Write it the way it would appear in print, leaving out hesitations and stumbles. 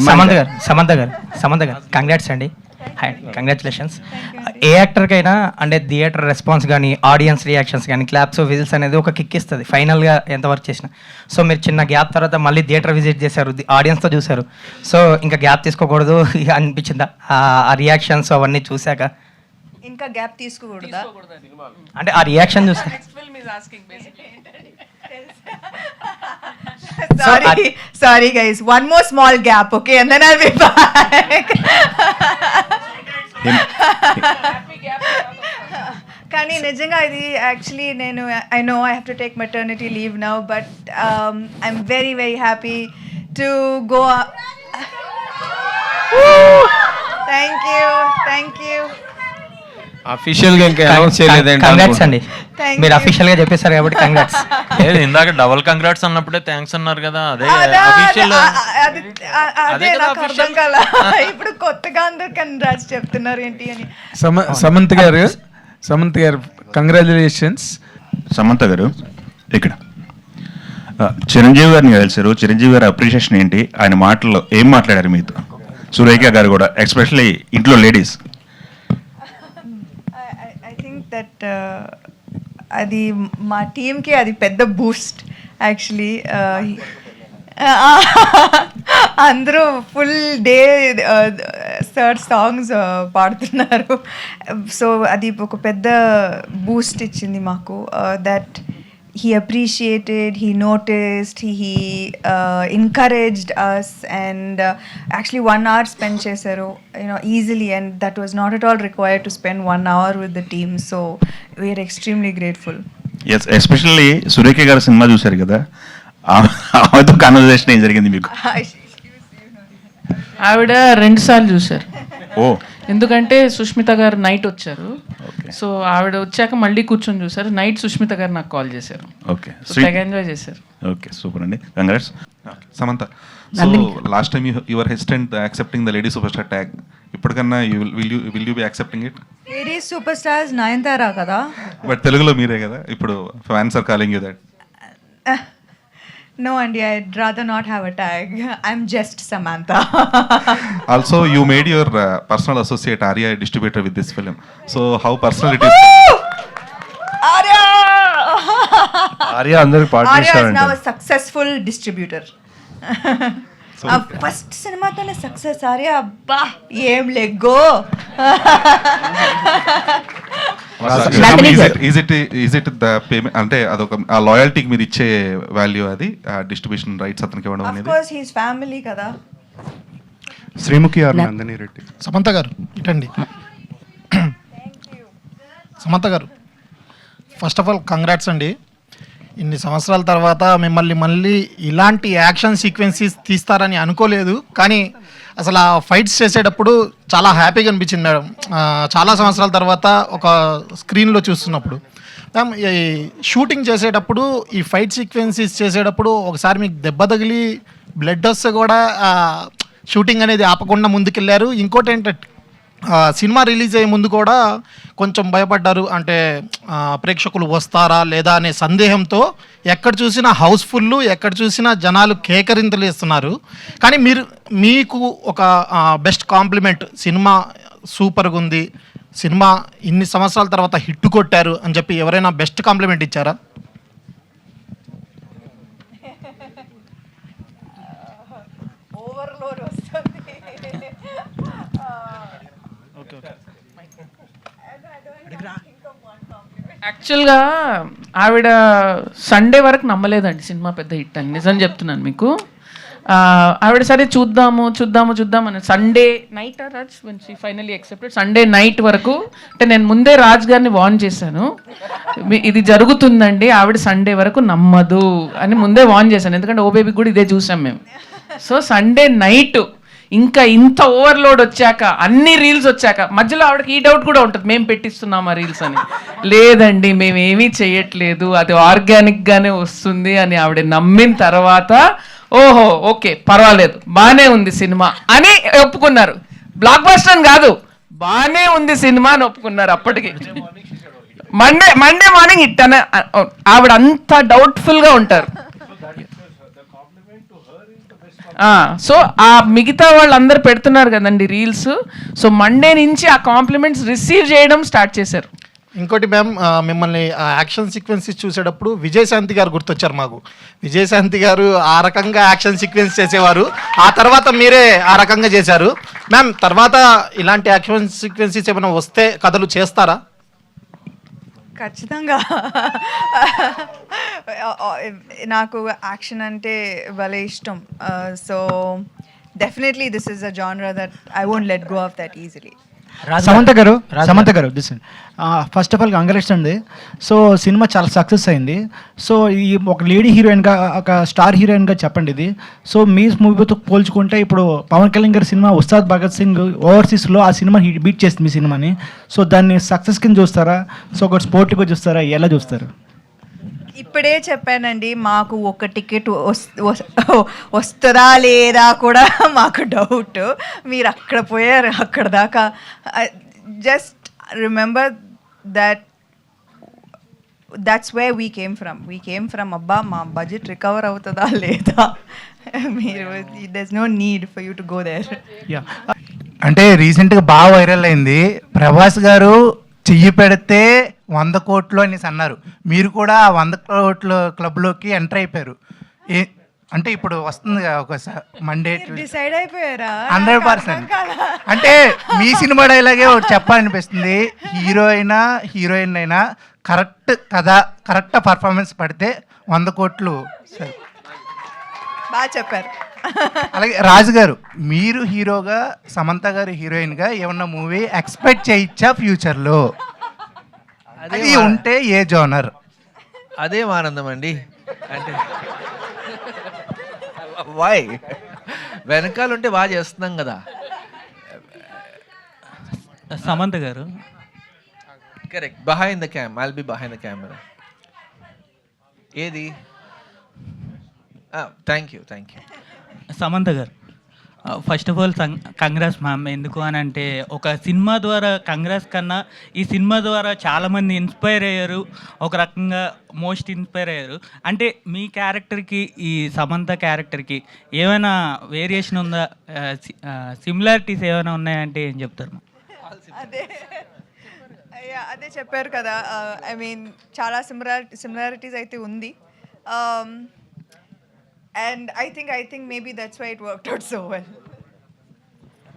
సమంత గారు కంగ్రాట్స్ అండి. కంగ్రాచులేషన్స్. ఏ యాక్టర్కైనా అంటే థియేటర్ రెస్పాన్స్ కానీ ఆడియన్స్ రియాక్షన్స్ కానీ క్లాప్స్ విజిల్స్ అనేది ఒక కిక్ ఇస్తుంది ఫైనల్గా ఎంత వర్క్ చేసినా. సో మీరు చిన్న గ్యాప్ తర్వాత మళ్ళీ థియేటర్ విజిట్ చేశారు, ఆడియన్స్తో చూశారు. సో ఇంకా గ్యాప్ తీసుకోకూడదు అనిపించిందా ఆ రియాక్షన్స్ అవన్నీ చూశాక? ఇంకా గ్యాప్ తీసుకోకూడదా అంటే ఆ రియాక్షన్ చూస్తే sorry guys, one more small gap, okay, and then I'll be back. కానీ నిజంగా ఇది యాక్చువల్లీ నేను I know I have to take maternity leave now, but I'm very very happy to go. Thank you. Official గా ఇంకా announce చేయలేదండి. Congrats అండి, మీరు official గా చెప్పేశారు కాబట్టి కంగ్రాట్స్. లేదు, ఇందాక డబుల్ కంగ్రాట్స్ అన్నప్పుడే థ్యాంక్స్ అన్నారు కదా, అదే అఫీషియల్. అదే నాకు అర్థం కాల, ఇప్పుడు కొత్తగా అందరు కంగ్రాట్స్ చెప్తున్నారు ఏంటి అని. సమంత గారు కంగ్రాచులేషన్స్. సమంత గారు ఇక్కడ చిరంజీవి గారిని కలిసారు. చిరంజీవి గారి అప్రిషియేషన్ ఏంటి, ఆయన మాటల్లో ఏం మాట్లాడారు మీతో? సురేఖ గారు కూడా ఎస్పెషల్లీ ఇంట్లో లేడీస్. దట్ అది మా టీమ్కి అది పెద్ద బూస్ట్ యాక్చువల్లీ. అందరూ ఫుల్ డే సర్ సాంగ్స్ పాడుతున్నారు. సో అది ఒక పెద్ద బూస్ట్ ఇచ్చింది మాకు. That he appreciated, he noticed, he encouraged us, and actually 1 hour spent chesaru, easily, and that was not at all required to spend 1 hour with the team. So we are extremely grateful. Yes, especially Surekha గారి cinema చూశారు కదా, ఆమెతో conversation ఏం జరిగింది మీకు? ఆవిడ 2 సార్లు చూశారు. ఓ, ఎందుకంటే సుష్మిత గారు నైట్ వచ్చారు. సో ఆవిడ వచ్చాక మళ్ళీ కూర్చొని చూసారు. నైట్ సుష్మిత గారు నాకు కాల్ చేశారు. ఓకే, తెగ ఎంజాయ్ చేశారు. ఓకే, సూపర్ అండి, congrats. Samantha, so last time you were hesitant accepting the lady super star tag. ఇప్పటికన్నా will you be accepting it? Lady super stars Nayanthara కదా, బట్ తెలుగులో మీరే కదా, ఇప్పుడు fans are calling you that. No, Andy, I'd rather not have a tag. I'm just Samantha. Also, you made your personal associate Arya a distributor with this film. So, how personal it is? Arya అందరికి Arya is now a successful distributor. First సినిమాతోనే success. Arya అబ్బా ఏం లెగ్గో. Is it the payment అంటే అదొక ఆ లాయల్టీకి మీరు ఇచ్చే value, అది డిస్ట్రిబ్యూషన్ రైట్స్ అతనికి ఇవ్వడం అనేది? Of course he is family కదా. శ్రీముఖి ఆర్ నందిని రెడ్డి. సమంత గారు ఇటండి. సమంత గారు, ఫస్ట్ ఆఫ్ ఆల్ కంగ్రాట్స్ అండి. ఇన్ని సంవత్సరాల తర్వాత మిమ్మల్ని మళ్ళీ ఇలాంటి యాక్షన్ సీక్వెన్సెస్ తీస్తారని అనుకోలేదు. కానీ అసలు ఆ ఫైట్స్ చేసేటప్పుడు చాలా హ్యాపీగా అనిపించింది మేడం. చాలా సంవత్సరాల తర్వాత ఒక స్క్రీన్లో చూస్తున్నప్పుడు మ్యామ్, ఈ షూటింగ్ చేసేటప్పుడు ఈ ఫైట్ సీక్వెన్సెస్ చేసేటప్పుడు ఒకసారి మీకు దెబ్బ తగిలి బ్లడ్ వస్తే కూడా షూటింగ్ అనేది ఆపకుండా ముందుకెళ్ళారు. ఇంకోటి ఏంటంటే సినిమా రిలీజ్ అయ్యే ముందు కూడా కొంచెం భయపడ్డారు. అంటే ప్రేక్షకులు వస్తారా లేదా అనే సందేహంతో ఎక్కడ చూసినా హౌస్ఫుల్, ఎక్కడ చూసినా జనాలు కేకరింతలు ఇస్తున్నారు. కానీ మీకు ఒక బెస్ట్ కాంప్లిమెంట్, సినిమా సూపర్గా ఉంది, సినిమా ఇన్ని సంవత్సరాల తర్వాత హిట్ కొట్టారు అని చెప్పి ఎవరైనా బెస్ట్ కాంప్లిమెంట్ ఇచ్చారా? ఓవర్లోడ్ వస్తుంది. యాక్చువల్గా ఆవిడ సండే వరకు నమ్మలేదండి సినిమా పెద్ద హిట్ అని. నిజం చెప్తున్నాను మీకు. ఆవిడ సరే చూద్దాము అని Sunday night Raj when she finally accepted, Sunday night వరకు, అంటే నేను ముందే రాజ్ గారిని వార్న్ చేశాను, ఇది జరుగుతుందండి, ఆవిడ సండే వరకు నమ్మదు అని ముందే వార్న్ చేశాను. ఎందుకంటే ఓ బేబీ కూడా ఇదే చూసాం మేము. సో సండే నైట్ ఇంకా ఇంత ఓవర్లోడ్ వచ్చాక, అన్ని రీల్స్ వచ్చాక, మధ్యలో ఆవిడకి ఈ డౌట్ కూడా ఉంటుంది, మేము పెట్టిస్తున్నామా రీల్స్ అని. లేదండి, మేము ఏమీ చేయట్లేదు, అది ఆర్గానిక్గానే వస్తుంది అని ఆవిడ నమ్మిన తర్వాత ఓహో ఓకే పర్వాలేదు బాగానే ఉంది సినిమా అని ఒప్పుకున్నారు. బ్లాక్ బస్టర్ అని కాదు, బాగానే ఉంది సినిమా అని ఒప్పుకున్నారు. అప్పటికి మండే మార్నింగ్ హిట్ అని ఆవిడ అంత డౌట్ఫుల్గా ఉంటారు. సో ఆ మిగతా వాళ్ళందరూ పెడుతున్నారు కదండి రీల్స్. సో మండే నుంచి ఆ కాంప్లిమెంట్స్ రిసీవ్ చేయడం స్టార్ట్ చేశారు. ఇంకోటి మ్యామ్, మిమ్మల్ని ఆ యాక్షన్ సీక్వెన్సెస్ చూసేటప్పుడు విజయశాంతి గారు గుర్తొచ్చారు మాకు. విజయశాంతి గారు ఆ రకంగా యాక్షన్ సీక్వెన్స్ చేసేవారు, ఆ తర్వాత మీరే ఆ రకంగా చేశారు. మ్యామ్, తర్వాత ఇలాంటి యాక్షన్ సీక్వెన్సెస్ ఏమైనా వస్తే కథలు చేస్తారా? ఖచ్చితంగా. నాకు యాక్షన్ అంటే భలే ఇష్టం. So definitely this is a genre that I won't let go of that easily. Samantha గారు this first of all congrats అండి. సో సినిమా చాలా సక్సెస్ అయింది. సో ఈ ఒక లేడీ హీరోయిన్గా, ఒక స్టార్ హీరోయిన్గా చెప్పండి ఇది. సో మీ మూవీతో పోల్చుకుంటే ఇప్పుడు పవన్ కళ్యాణ్ గారి సినిమా ఉస్తాద్ భగత్ సింగ్ ఓవర్సీస్లో ఆ సినిమా బీట్ చేస్తుంది మీ సినిమాని. సో దాన్ని సక్సెస్ కింద చూస్తారా? సో ఒక స్పోర్ట్గా చూస్తారా? ఎలా చూస్తారు? ఇప్పుడే చెప్పానండి, మాకు ఒక టికెట్ వస్తుందా లేదా కూడా మాకు డౌట్. మీరు అక్కడ పోయారు, అక్కడ దాకా. Just remember that's way we came from. అబ్బా, మా బడ్జెట్ రికవర్ అవుతుందా లేదా, మీరు there is no need for you to go there. అంటే రీసెంట్గా బాగా వైరల్ అయింది, ప్రభాస్ గారు చెయ్యి పెడితే 100 కోట్లు అనేసి అన్నారు. మీరు కూడా ఆ 100 కోట్ల క్లబ్లోకి ఎంటర్ అయిపోయారు. అంటే ఇప్పుడు వస్తుంది ఒక మండే డిసైడ్ అయిపోయారా? 100%. అంటే మీ సినిమా డైలాగే ఒకటి చెప్పాలనిపిస్తుంది, హీరోయిన్ అయినా కరెక్ట్ కథ, కరెక్ట్ పర్ఫార్మెన్స్ పడితే 100 కోట్లు. సరే, బాగా చెప్పారు. అలాగే రాజు గారు, మీరు హీరోగా, సమంత గారు హీరోయిన్గా ఏమన్నా మూవీ ఎక్స్పెక్ట్ చేయొచ్చా ఫ్యూచర్లో? అది ఉంటే ఏ జోనర్? అదే ఆనందం అండి. అంటే వై వెనకాల ఉంటే బాగా చేస్తున్నాం కదా. సమంత గారు correct, behind the cam, I'll be behind the camera. ఏది? Thank you. సమంత గారు, first of all congrats ma'am. ఎందుకు అని అంటే ఒక సినిమా ద్వారా కంగ్రాట్స్ కన్నా ఈ సినిమా ద్వారా చాలామంది ఇన్స్పైర్ అయ్యారు, ఒక రకంగా మోస్ట్ ఇన్స్పైర్ అయ్యారు. అంటే మీ క్యారెక్టర్కి ఈ సమంత క్యారెక్టర్కి ఏమైనా వేరియేషన్ ఉందా, సిమిలారిటీస్ ఏమైనా ఉన్నాయంటే ఏం చెప్తారు? అదే చెప్పారు కదా, ఐ మీన్ చాలా సిమిలారిటీస్ అయితే ఉంది. And I think maybe that's why it worked out so well.